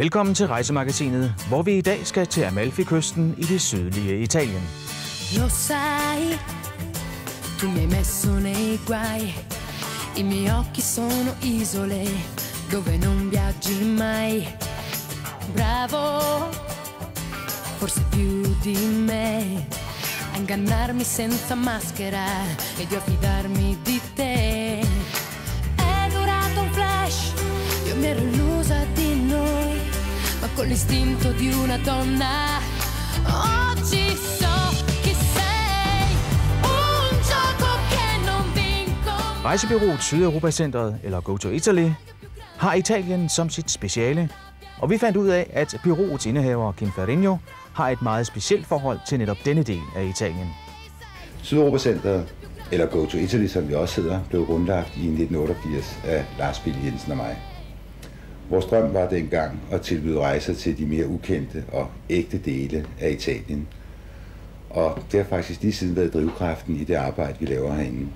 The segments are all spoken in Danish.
Velkommen til Rejsemagasinet, hvor vi i dag skal til Amalfi-kysten i det sydlige Italien. Lo sai, tu mi hai messo nei guai, I miei occhi sono isole dove non viaggi mai. Bravo, forse più di me, a ingannarmi senza maschera ed io a fidarmi di te. È durato un flash, io mi ero illusa di noi, ma con l'istinto di una donna oggi so chi sei, un gioco che non vinco. Rejsebureauet Sydeuropa-centret, eller Go to Italy, har Italien som sit speciale, og vi fandt ud af, at bureauets indehaver Kim Ferrigno har et meget specielt forhold til netop denne del af Italien. Sydeuropa-centret, eller Go to Italy, som vi også hedder, blev grundlagt i 1988 af Lars Bill Jensen og mig. Vores drøm var dengang at tilbyde rejser til de mere ukendte og ægte dele af Italien. Og det har faktisk lige siden været drivkraften i det arbejde, vi laver herinde.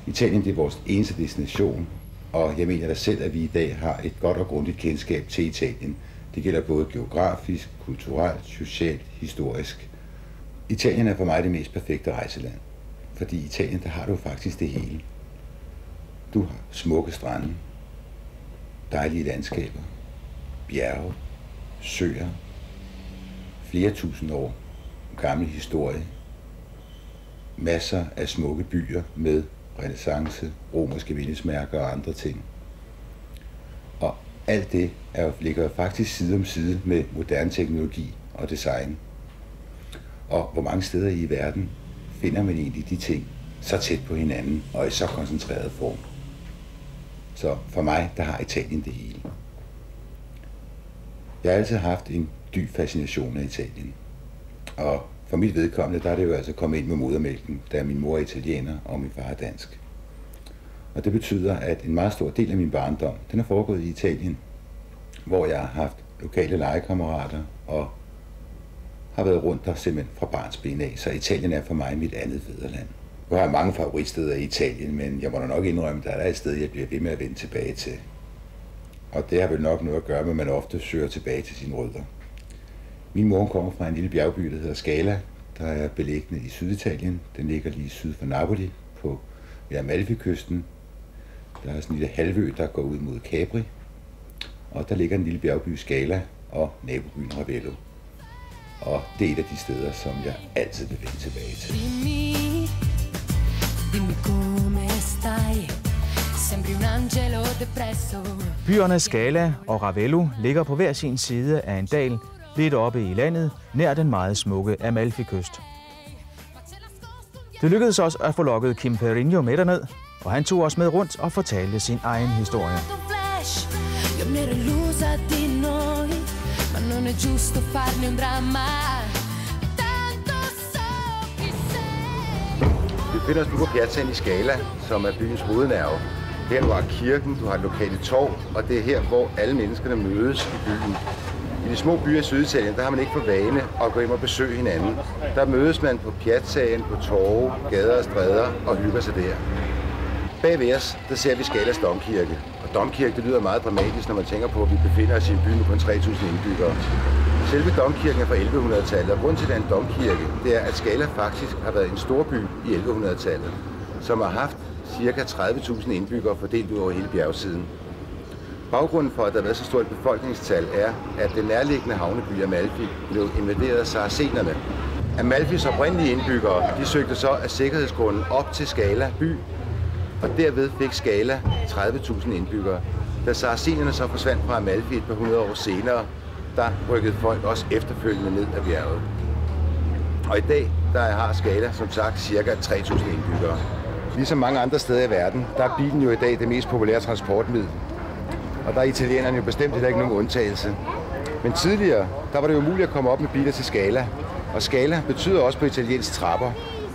Italien det er vores eneste destination, og jeg mener da selv, at vi i dag har et godt og grundigt kendskab til Italien. Det gælder både geografisk, kulturelt, socialt, historisk. Italien er for mig det mest perfekte rejseland, fordi i Italien der har du faktisk det hele. Du har smukke strande, dejlige landskaber, bjerge, søer, flere tusind år gammel historie, masser af smukke byer med renæssance, romerske mindesmærker og andre ting. Og alt det ligger faktisk side om side med moderne teknologi og design. Og hvor mange steder i verden finder man egentlig de ting så tæt på hinanden og i så koncentreret form. Så for mig, der har Italien det hele. Jeg har altid haft en dyb fascination af Italien. Og for mit vedkommende, der er det jo altså kommet ind med modermælken, da min mor er italiener og min far er dansk. Og det betyder, at en meget stor del af min barndom, den er foregået i Italien, hvor jeg har haft lokale legekammerater og har været rundt der simpelthen fra barnsben af. Så Italien er for mig mit andet fædreland. Jeg har mange favoritsteder i Italien, men jeg må da nok indrømme, at der er et sted, jeg bliver ved med at vende tilbage til. Og det har vel nok noget at gøre med, at man ofte søger tilbage til sine rødder. Min mor kommer fra en lille bjergby, der hedder Scala, der er beliggende i Syditalien. Den ligger lige syd for Napoli på Amalfi-kysten. Der er sådan en lille halvø, der går ud mod Capri. Og der ligger en lille bjergby Scala og nabobyen Ravello. Og det er et af de steder, som jeg altid vil vende tilbage til. Byerne Scala og Ravello ligger på hver sin side af en dal, lidt oppe i landet, nær den meget smukke Amalfi-kyst. Det lykkedes os at få lokket Kim Ferrigno med derned, og han tog os med rundt og fortalte sin egen historie. Vi befinder os nu på Piazzaen i Scala, som er byens hovednerve. Her du har kirken, du har et lokale torv, og det er her, hvor alle menneskerne mødes i byen. I de små byer i Syditalien, der har man ikke for vane at gå ind og besøge hinanden. Der mødes man på piazzaen, på torve, gader og stræder og hygger sig der. Bagved os, der ser vi Scalas domkirke. Og domkirke, det lyder meget dramatisk, når man tænker på, at vi befinder os i en by med kun 3.000 indbyggere. Selve domkirken er fra 1100-tallet, og grunden til, at den domkirke, det er, at Scala faktisk har været en storby i 1100-tallet, som har haft ca. 30.000 indbyggere fordelt ud over hele bjergsiden. Baggrunden for, at der har været så stort befolkningstal, er, at den nærliggende havneby Amalfi blev invaderet af saracenerne. Amalfis oprindelige indbyggere, de søgte så af sikkerhedsgrunden op til Scala by, og derved fik Scala 30.000 indbyggere. Da saracenerne så forsvandt fra Amalfi et par hundrede år senere, der rykkede folk også efterfølgende ned ad bjerget. Og i dag, der har Scala som sagt ca. 3.000 indbyggere. Ligesom mange andre steder i verden, der er bilen jo i dag det mest populære transportmiddel. Og der er italienerne jo bestemt heller ikke nogen undtagelse. Men tidligere, der var det jo muligt at komme op med biler til Scala. Og Scala betyder også på italiensk trapper.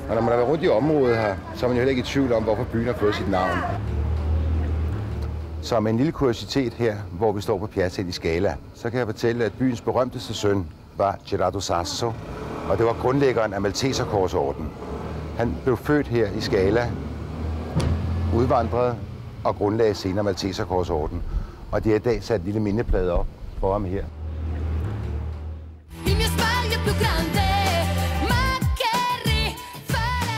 Og når man har været rundt i området her, så er man jo heller ikke i tvivl om, hvorfor byen har fået sit navn. Som en lille kuriositet her, hvor vi står på Piazzaen i Scala, så kan jeg fortælle, at byens berømteste søn var Gerardo Sasso, og det var grundlæggeren af Malteserkorsordenen. Han blev født her i Scala, udvandrede og grundlagde senere Malteserkorsordenen. Og de har i dag sat en lille mindeplade op for ham her. sbaglio più grande, ma che rifarei.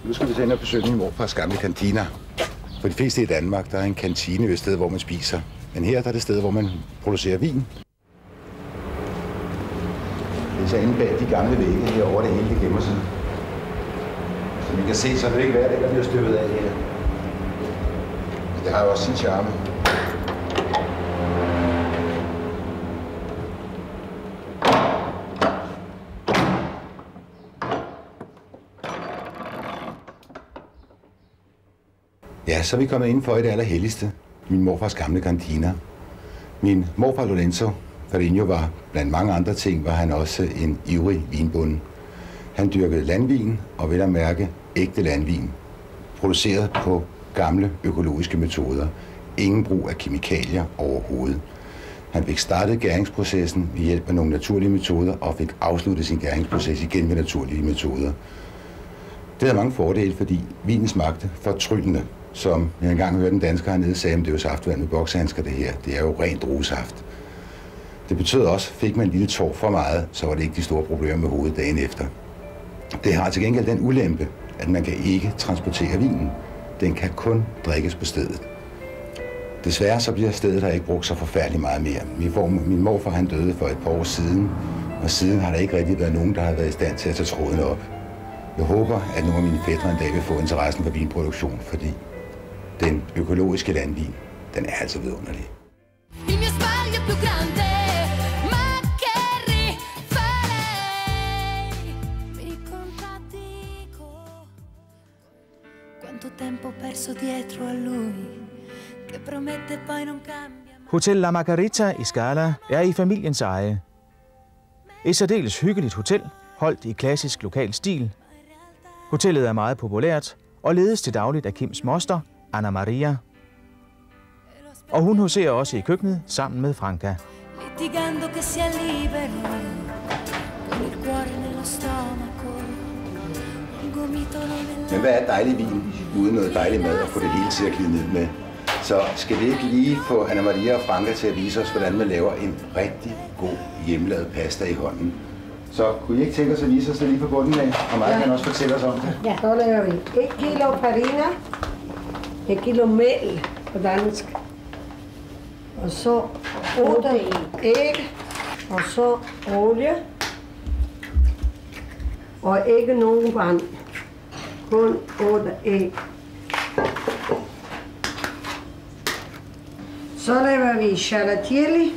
Nu skal vi tage ind og besøge min morfars gamle kantiner. For de fleste i Danmark, der er en kantine ved et sted, hvor man spiser. Men her der er det sted, hvor man producerer vin. Det er så inde bag de gamle vægge herovre, det hele det gemmer sig. Som I kan se, så er det ikke hver dag, der bliver støvet af her. Men det har jo også sin charme. Ja, så er vi kommet indenfor i det allerhelligste. Min morfars gamle kantiner. Min morfar Lorenzo Farinho var blandt mange andre ting, var han også en ivrig vinbonde. Han dyrkede landvin og vel at mærke ægte landvin, produceret på gamle økologiske metoder. Ingen brug af kemikalier overhovedet. Han fik startet gæringsprocessen ved hjælp af nogle naturlige metoder og fik afsluttet sin gæringsproces igen med naturlige metoder. Det havde mange fordele, fordi vinen smagte fortryllende. Som jeg engang hørte en dansker hernede sagde, at det er jo saftvand med bokshandsker det her. Det er jo rent druesaft. Det betød også, fik man en lille tår for meget, så var det ikke de store problemer med hovedet dagen efter. Det har til gengæld den ulempe, at man kan ikke transportere vinen. Den kan kun drikkes på stedet. Desværre så bliver stedet her ikke brugt så forfærdeligt meget mere. Min morfar han døde for et par år siden, og siden har der ikke rigtig været nogen, der har været i stand til at tage tråden op. Jeg håber, at nogle af mine fætre en dag vil få interessen for vinproduktion, fordi den økologiske landvin, den er altså vidunderlig. Il mio sbaglio più grande, ma che rifarei. Mi contraddico. Quanto tempo perso dietro a lui, che promette poi non cambia. Hotel La Margarita i Scala er i familiens eje. Et særdeles hyggeligt hotel, holdt i klassisk lokal stil. Hotellet er meget populært og ledes til dagligt af Kims moster, Anna Maria. Og hun huserer også i køkkenet sammen med Franca. Litigando che sia libero, con il cuore nello stomaco, un gomitolo nella. Men hvad er dejlig vin uden noget dejlig mad og få det hele til at glide ned med? Så skal vi ikke lige få Anna Maria og Franca til at vise os, hvordan man laver en rigtig god hjemmelavet pasta i hånden. Så kunne I ikke tænke os at vise os det lige på bunden af, og Maja kan også fortælle os om det? Ja, så laver vi 1 kilo farina, 1 kilo mel på dansk, og så 8 æg, og så olie, og ikke nogen vand, kun 8 æg. Så laver vi scialatielli,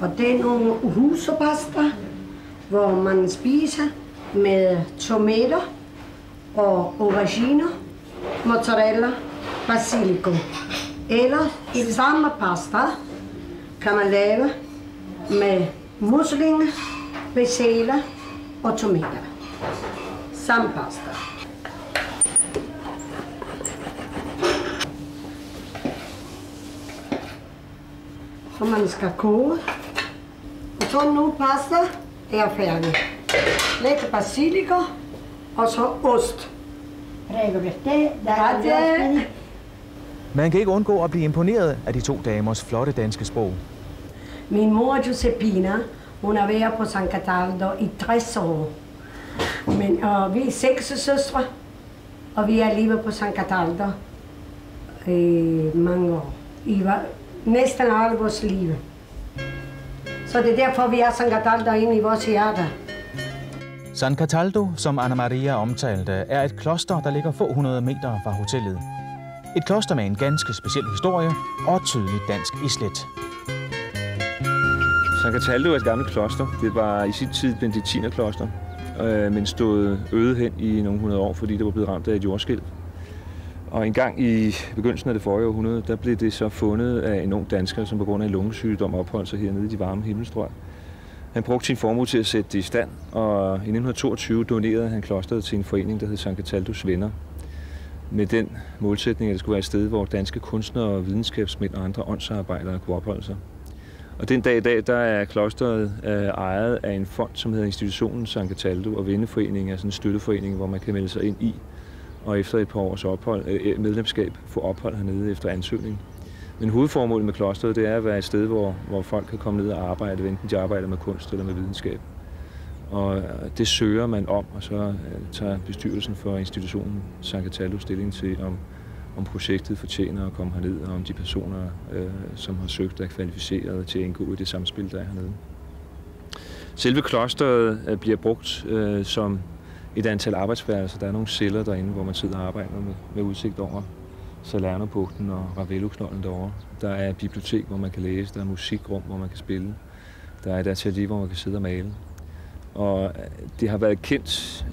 og det er nogle husopasta, hvor man spiser med tomater og auberginer, mozzarella, basilico. Eller i samme pasta kan man lave med muslinger, persille og tomater. Samme pasta. Så man skal koge. Og så nu pasta er færdig. Lidt basilico og så ost. Man kan ikke undgå at blive imponeret af de to damers flotte danske sprog. Min mor Giuseppina, hun har været på San Cataldo i 60 år. Og vi er 6 søstre, og vi har levet på San Cataldo i mange år. I næsten alle vores liv. Så det er derfor, vi har San Cataldo inde i vores hjerte. San Cataldo, som Anna Maria omtalte, er et kloster, der ligger få 100 meter fra hotellet. Et kloster med en ganske speciel historie og et tydeligt dansk islet. San Cataldo er et gammelt kloster. Det var i sin tid benediktinerkloster, men stod øde hen i nogle 100 år, fordi det var blevet ramt af et jordskælv. Og en gang i begyndelsen af det forrige århundrede, der blev det så fundet af en ung dansker, som på grund af en lungesygdom opholdt sig hernede i de varme himmelstrøg. Han brugte sin formue til at sætte det i stand, og i 1922 donerede han klosteret til en forening, der hed San Cataldos Venner. Med den målsætning, at det skulle være et sted, hvor danske kunstnere, videnskabsmænd og andre åndsarbejdere kunne opholde sig. Og den dag i dag, der er klosteret ejet af en fond, som hedder Institutionen San Cataldo, og Venneforeningen er sådan en støtteforening, hvor man kan melde sig ind i, og efter et par års medlemskab få ophold hernede efter ansøgning. Men hovedformålet med klosteret, det er at være et sted, hvor folk kan komme ned og arbejde, enten de arbejder med kunst eller med videnskab. Og det søger man om, og så tager bestyrelsen for institutionen San Cataldo stilling til, om projektet fortjener at komme herned, og om de personer, som har søgt, er kvalificeret til at indgå i det samspil, der er hernede. Selve klosteret bliver brugt som et antal arbejdsværelser. Der er nogle celler derinde, hvor man sidder og arbejder med udsigt over Salernobugten og Ravello-knolden derovre. Der er et bibliotek, hvor man kan læse, der er musikrum, hvor man kan spille. Der er et atelier, hvor man kan sidde og male. Og det har været kendt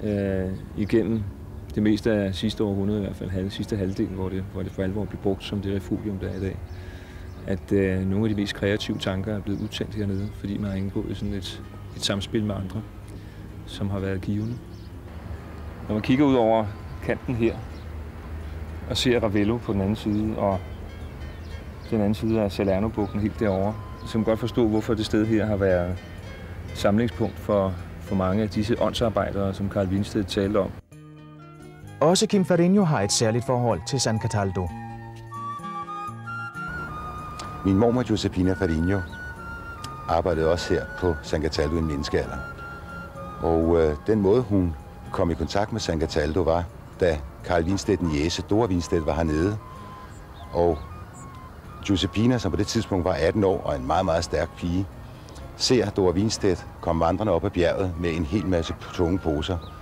igennem det meste af sidste århundrede, i hvert fald sidste halvdel, hvor det for alvor blev brugt som det refugium, der er i dag. At nogle af de mest kreative tanker er blevet udtænkt hernede, fordi man har indgået i sådan et samspil med andre, som har været givende. Når man kigger ud over kanten her, og ser Ravello på den anden side, og den anden side af Salernobugten helt derovre, så kan man godt forstå, hvorfor det sted her har været samlingspunkt for mange af disse åndsarbejdere, som Carl Winsted talte om. Også Kim Fariño har et særligt forhold til San Cataldo. Min mormor Josepina Fariño arbejdede også her på San Cataldo i en menneskealder. Og den måde, hun kom i kontakt med San Cataldo, var, da Carl Winsted niece, Dora Winsted, var hernede. Og Josepina, som på det tidspunkt var 18 år og en meget, meget stærk pige, ser Dora Winsted komme vandrende op ad bjerget med en hel masse tunge poser.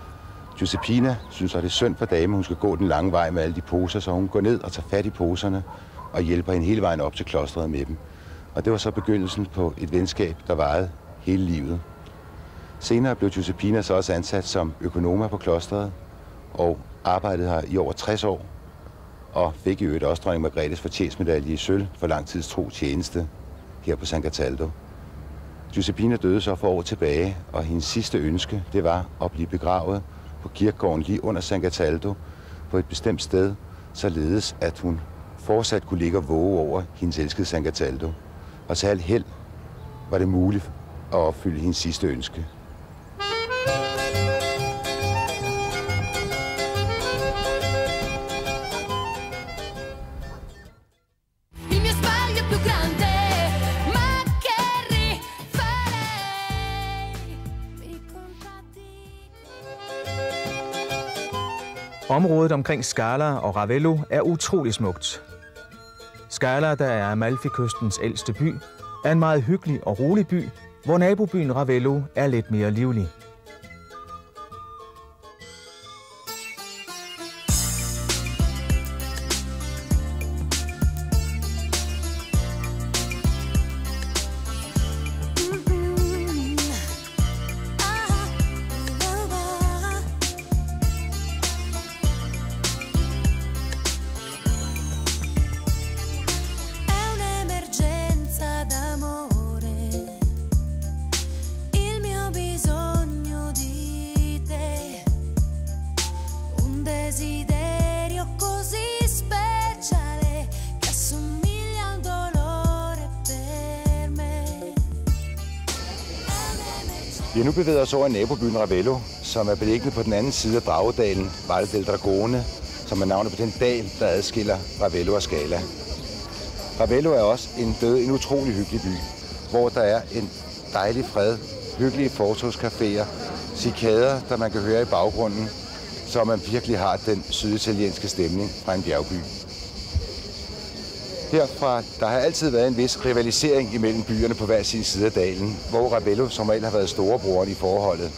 Josepina synes, at det er synd for damen, hun skal gå den lange vej med alle de poser, så hun går ned og tager fat i poserne og hjælper hende hele vejen op til klosteret med dem. Og det var så begyndelsen på et venskab, der varede hele livet. Senere blev Josepina så også ansat som økonomer på klosteret og arbejdede her i over 60 år og fik i øvrigt også dronning Margrethes fortjenstmedalje i sølv for lang tids tro tjeneste her på San Cataldo. Josepina døde så for år tilbage, og hendes sidste ønske, det var at blive begravet på kirkegården lige under San Cataldo på et bestemt sted, således at hun fortsat kunne ligge og våge over hendes elskede San Cataldo. Og til alt held var det muligt at opfylde hendes sidste ønske. Området omkring Scala og Ravello er utrolig smukt. Scala, der er Amalfikystens ældste by, er en meget hyggelig og rolig by, hvor nabobyen Ravello er lidt mere livlig. Vi har nu bevæget os over i nabobyen Ravello, som er beliggende på den anden side af Dragedalen, Valle del Dragone, som er navnet på den dal, der adskiller Ravello og Scala. Ravello er også en utrolig hyggelig by, hvor der er en dejlig fred, hyggelige fortovscaféer, cikader, der man kan høre i baggrunden, så man virkelig har den syditalienske stemning fra en bjergby. Herfra, der har altid været en vis rivalisering imellem byerne på hver sin side af dalen, hvor Ravello som regel har været storebroren i forholdet.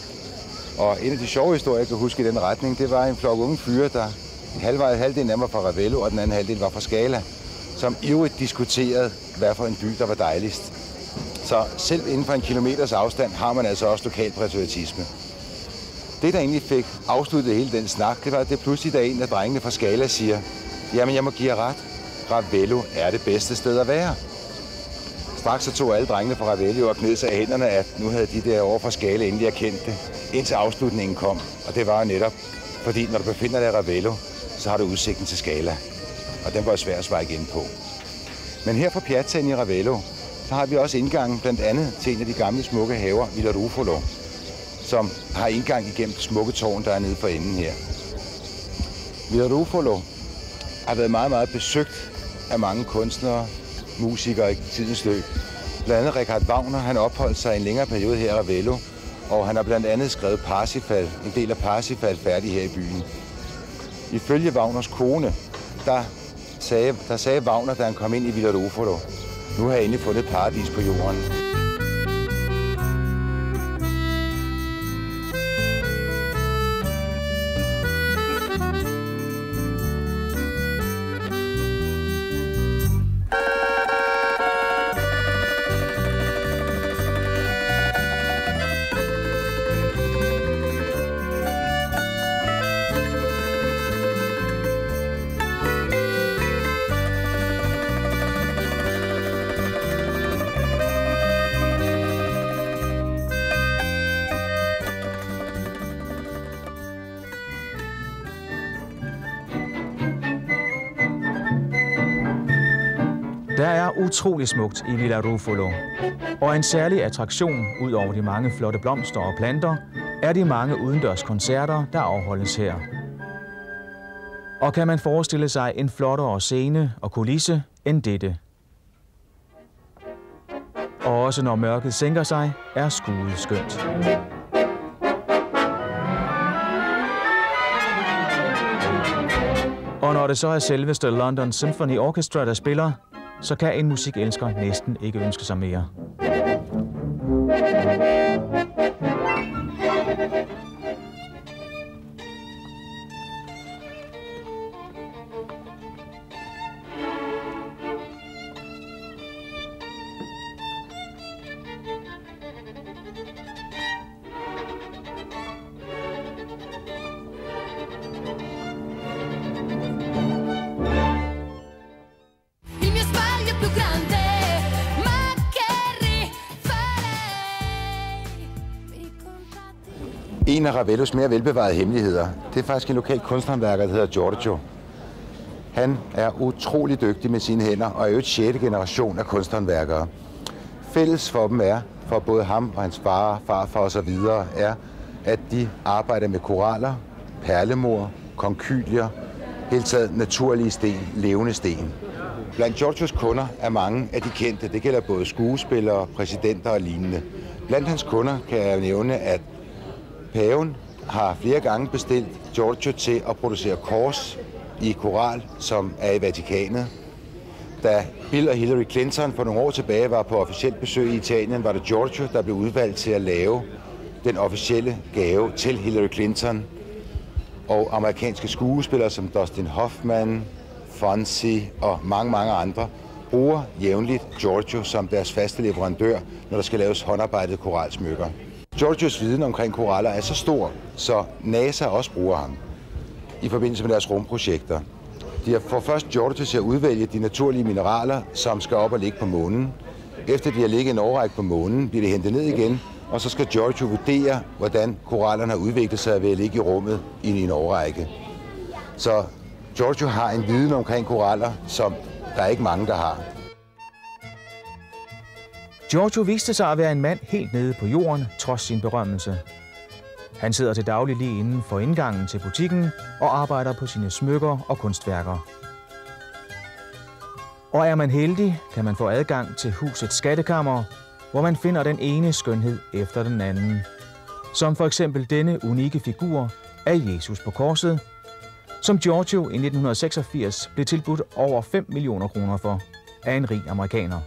Og en af de sjove historier, jeg kan huske i den retning, det var en flok unge fyre, der halvdelen af var fra Ravello, og den anden halvdel var fra Scala, som ivrigt diskuterede, hvad for en by, der var dejligst. Så selv inden for en kilometers afstand har man altså også lokal patriotisme. Det, der egentlig fik afsluttet hele den snak, det var, at det pludselig der en af drengene fra Scala siger, jamen jeg må give jer ret. Ravello er det bedste sted at være. Straks så tog alle drengene fra Ravello og gned sig af hænderne, at nu havde de der over fra Scala endelig erkendt det, indtil afslutningen kom. Og det var netop, fordi når du befinder dig i Ravello, så har du udsigten til Scala. Og den var svært at svare igen på. Men her fra Piazzaen i Ravello, så har vi også indgangen blandt andet til en af de gamle smukke haver, Villa Ruffolo, som har indgang igennem det smukke tårn, der er nede for enden her. Villa Ruffolo har været meget, meget besøgt af mange kunstnere, musikere i tidens løb. Blandt andet Richard Wagner, han opholdt sig en længere periode her i Ravello, og han har blandt andet skrevet Parsifal, en del af Parsifal, færdig her i byen. Ifølge Wagners kone, der sagde Wagner, da han kom ind i Villa Ruffolo: nu har jeg endelig fundet paradis på jorden. Der er utrolig smukt i Villa Ruffolo, og en særlig attraktion ud over de mange flotte blomster og planter er de mange udendørs koncerter, der afholdes her. Og kan man forestille sig en flottere scene og kulisse end dette? Og også når mørket sænker sig, er skuddet skønt. Og når det så er selveste London Symphony Orchestra, der spiller, så kan en musikelsker næsten ikke ønske sig mere. En af Ravellos mere velbevarede hemmeligheder, det er faktisk en lokal kunsthåndværker, der hedder Giorgio. Han er utrolig dygtig med sine hænder og er jo et 6. generation af kunsthåndværkere. Fælles for dem er, for både ham og hans far, farfar osv., er, at de arbejder med koraller, perlemor, konkylier, helt taget naturlige sten, levende sten. Blandt Giorgios kunder er mange af de kendte. Det gælder både skuespillere, præsidenter og lignende. Blandt hans kunder kan jeg nævne, at paven har flere gange bestilt Giorgio til at producere kors i koral, som er i Vatikanet. Da Bill og Hillary Clinton for nogle år tilbage var på officielt besøg i Italien, var det Giorgio, der blev udvalgt til at lave den officielle gave til Hillary Clinton. Og amerikanske skuespillere som Dustin Hoffman, Fonzie og mange andre bruger jævnligt Giorgio som deres faste leverandør, når der skal laves håndarbejdede koralsmykker. Giorgios viden omkring koraller er så stor, så NASA også bruger ham i forbindelse med deres rumprojekter. De får først Giorgio til at udvælge de naturlige mineraler, som skal op og ligge på månen. Efter de har ligget en årrække på månen, bliver de hentet ned igen, og så skal Giorgio vurdere, hvordan korallerne har udviklet sig ved at ligge i rummet i en årrække. Så Giorgio har en viden omkring koraller, som der er ikke mange, der har. Giorgio viste sig at være en mand helt nede på jorden, trods sin berømmelse. Han sidder til daglig lige inden for indgangen til butikken og arbejder på sine smykker og kunstværker. Og er man heldig, kan man få adgang til husets skattekammer, hvor man finder den ene skønhed efter den anden. Som for eksempel denne unikke figur af Jesus på korset, som Giorgio i 1986 blev tilbudt over 5 millioner kroner for af en rig amerikaner.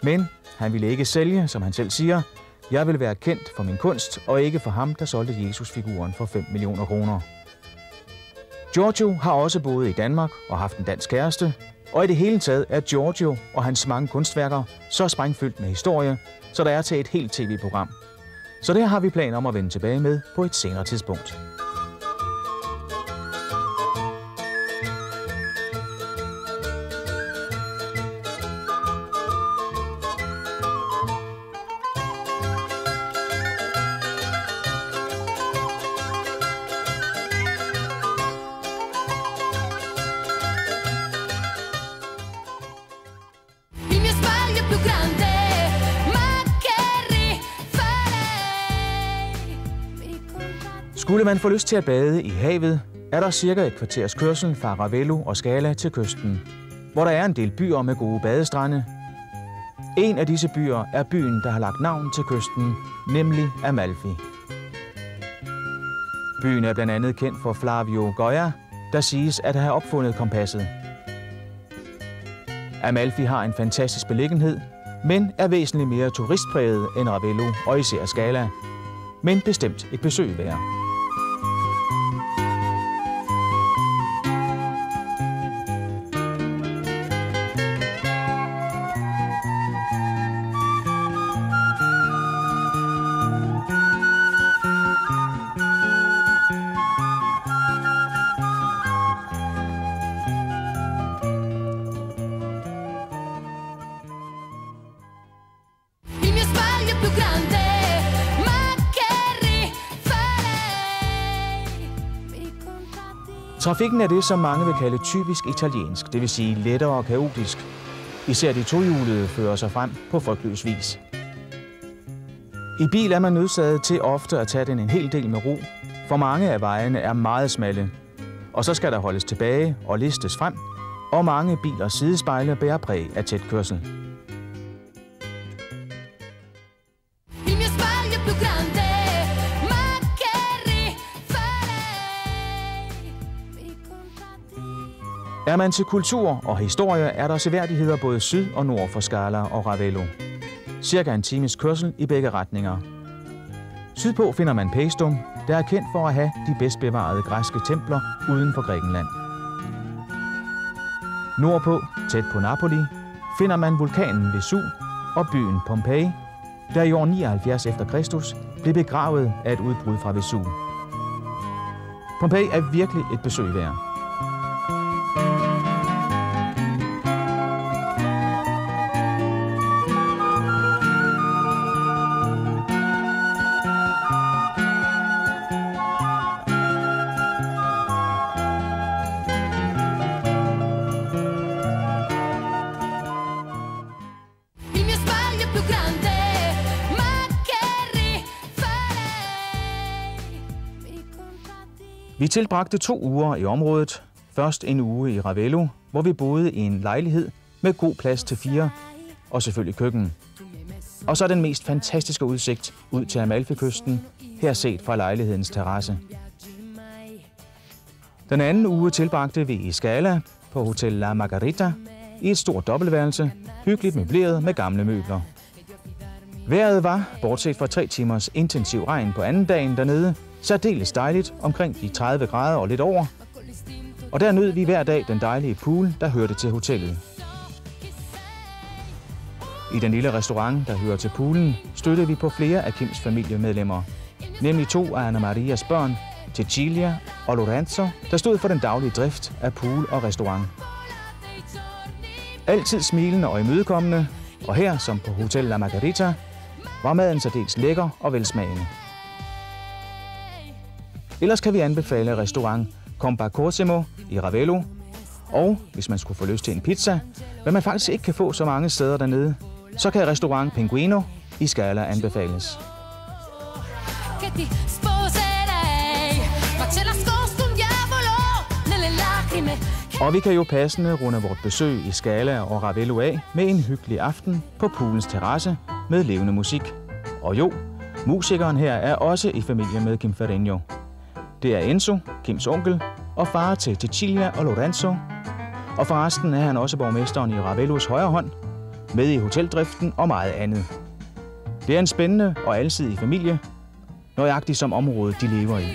Men han ville ikke sælge, som han selv siger. Jeg vil være kendt for min kunst, og ikke for ham, der solgte Jesus-figuren for 5 millioner kroner. Giorgio har også boet i Danmark og haft en dansk kæreste, og i det hele taget er Giorgio og hans mange kunstværker så sprængfyldt med historie, så der er til et helt tv-program. Så det har vi planer om at vende tilbage med på et senere tidspunkt. Skulle man få lyst til at bade i havet, er der cirka et kvarters kørsel fra Ravello og Scala til kysten. hvor der er en del byer med gode badestrande. En af disse byer er byen, der har lagt navn til kysten, nemlig Amalfi. Byen er blandt andet kendt for Flavio Goya, der siges at have opfundet kompasset. Amalfi har en fantastisk beliggenhed, men er væsentligt mere turistpræget end Ravello og især Scala. Men bestemt et besøg værd. Trafikken er det, som mange vil kalde typisk italiensk, det vil sige lettere og kaotisk. Især de tohjulede fører sig frem på frygtløs vis. I bil er man nødsaget til ofte at tage den en hel del med ro, for mange af vejene er meget smalle. Og så skal der holdes tilbage og listes frem, og mange bilers sidespejle bærer præg af tæt kørsel. Er man til kultur og historie, er der seværdigheder både syd og nord for Scala og Ravello. Cirka en times kørsel i begge retninger. Sydpå finder man Paestum, der er kendt for at have de bedst bevarede græske templer uden for Grækenland. Nordpå, tæt på Napoli, finder man vulkanen Vesuv og byen Pompeji, der i år 79 efter Kristus blev begravet af et udbrud fra Vesuv. Pompeji er virkelig et besøg værd. Vi tilbragte 2 uger i området. Først en uge i Ravello, hvor vi boede i en lejlighed med god plads til 4, og selvfølgelig køkken. Og så den mest fantastiske udsigt ud til Amalfi-kysten, her set fra lejlighedens terrasse. Den anden uge tilbragte vi i Scala på Hotel La Margarita i et stort dobbeltværelse, hyggeligt møbleret med gamle møbler. Vejret var, bortset fra 3 timers intensiv regn på anden dagen dernede, særdeles dejligt omkring de 30 grader og lidt over. Og der nød vi hver dag den dejlige pool, der hørte til hotellet. I den lille restaurant, der hører til poolen, støttede vi på flere af Kims familiemedlemmer. Nemlig 2 af Anna Marias børn, Cecilia og Lorenzo, der stod for den daglige drift af pool og restaurant. Altid smilende og imødekommende, og her, som på Hotel La Margarita, var maden særdeles lækker og velsmagende. Ellers kan vi anbefale restaurant Compa Cosimo i Ravello, og hvis man skulle få lyst til en pizza, hvad man faktisk ikke kan få så mange steder dernede, så kan restaurant Pinguino i Scala anbefales. Og vi kan jo passende runde vort besøg i Scala og Ravello af med en hyggelig aften på poolens terrasse med levende musik. Og jo, musikeren her er også i familie med Kim Ferrigno. Det er Enzo, Kims onkel, og far til Cecilia og Lorenzo. Og forresten er han også borgmesteren i Ravellos højre hånd, med i hoteldriften og meget andet. Det er en spændende og alsidig familie, nøjagtigt som området de lever i.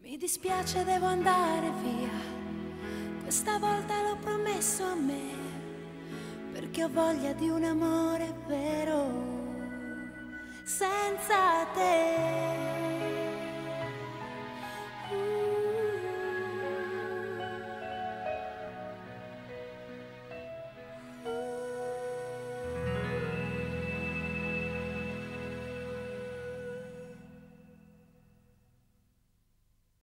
Mi dispiace, devo andare via. Questa volta l'ho promesso a me, perché ho voglia di un amore vero senza te.